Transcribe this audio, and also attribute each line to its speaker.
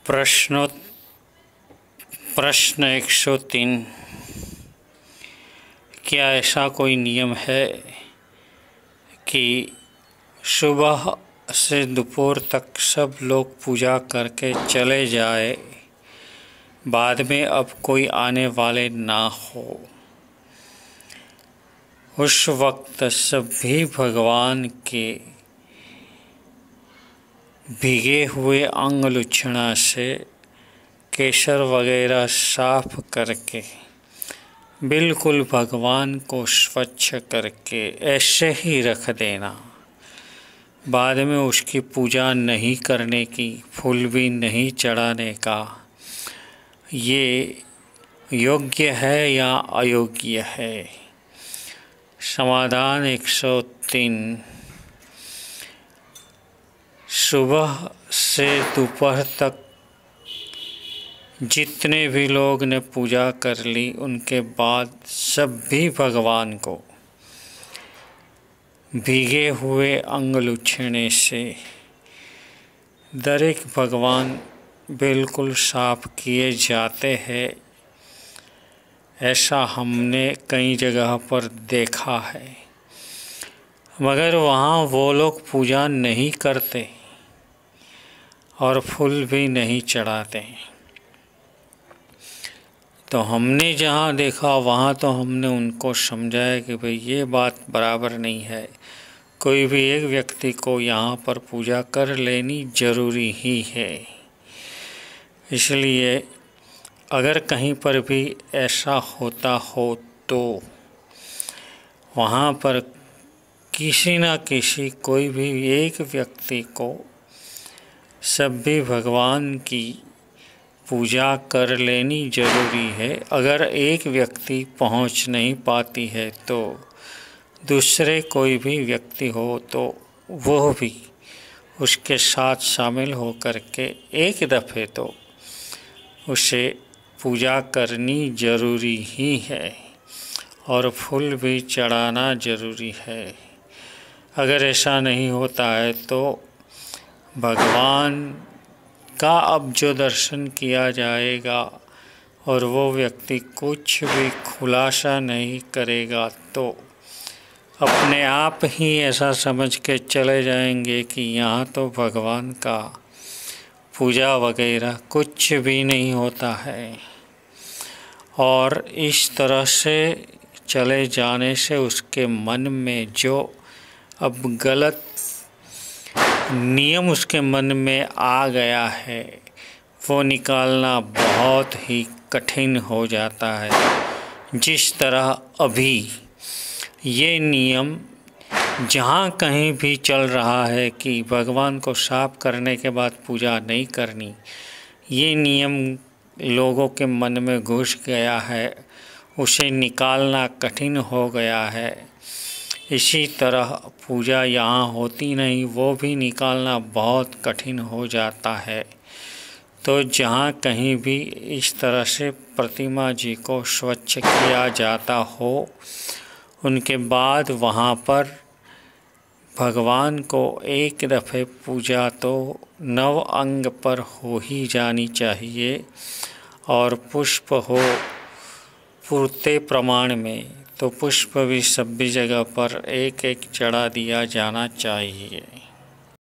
Speaker 1: प्रश्न 103। क्या ऐसा कोई नियम है कि सुबह से दोपहर तक सब लोग पूजा करके चले जाए, बाद में अब कोई आने वाले ना हो? उस वक्त सभी भगवान के भीगे हुए अंगुलछड़ा से केसर वगैरह साफ करके बिल्कुल भगवान को स्वच्छ करके ऐसे ही रख देना। बाद में उसकी पूजा नहीं करने की, फूल भी नहीं चढ़ाने का, ये योग्य है या अयोग्य है? समाधान 103। सुबह से दोपहर तक जितने भी लोग ने पूजा कर ली, उनके बाद सभी भगवान को भीगे हुए अंगुलछड़े से दरेक भगवान बिल्कुल साफ किए जाते हैं। ऐसा हमने कई जगह पर देखा है, मगर वहाँ वो लोग पूजा नहीं करते और फूल भी नहीं चढ़ाते। तो हमने जहाँ देखा वहाँ तो हमने उनको समझाया कि भाई ये बात बराबर नहीं है। कोई भी एक व्यक्ति को यहाँ पर पूजा कर लेनी जरूरी ही है। इसलिए अगर कहीं पर भी ऐसा होता हो तो वहाँ पर किसी न किसी कोई भी एक व्यक्ति को सभी भगवान की पूजा कर लेनी जरूरी है। अगर एक व्यक्ति पहुंच नहीं पाती है तो दूसरे कोई भी व्यक्ति हो तो वह भी उसके साथ शामिल हो कर के एक दफ़े तो उसे पूजा करनी जरूरी ही है और फूल भी चढ़ाना जरूरी है। अगर ऐसा नहीं होता है तो भगवान का अब जो दर्शन किया जाएगा और वो व्यक्ति कुछ भी खुलासा नहीं करेगा तो अपने आप ही ऐसा समझ के चले जाएंगे कि यहाँ तो भगवान का पूजा वगैरह कुछ भी नहीं होता है। और इस तरह से चले जाने से उसके मन में जो अब गलत नियम उसके मन में आ गया है वो निकालना बहुत ही कठिन हो जाता है। जिस तरह अभी ये नियम जहाँ कहीं भी चल रहा है कि भगवान को साफ करने के बाद पूजा नहीं करनी, ये नियम लोगों के मन में घुस गया है, उसे निकालना कठिन हो गया है। इसी तरह पूजा यहाँ होती नहीं, वो भी निकालना बहुत कठिन हो जाता है। तो जहाँ कहीं भी इस तरह से प्रतिमा जी को स्वच्छ किया जाता हो, उनके बाद वहाँ पर भगवान को एक दफ़े पूजा तो नव अंग पर हो ही जानी चाहिए और पुष्प हो पूर्ते प्रमाण में तो पुष्प भी सभी जगह पर एक एक चढ़ा दिया जाना चाहिए।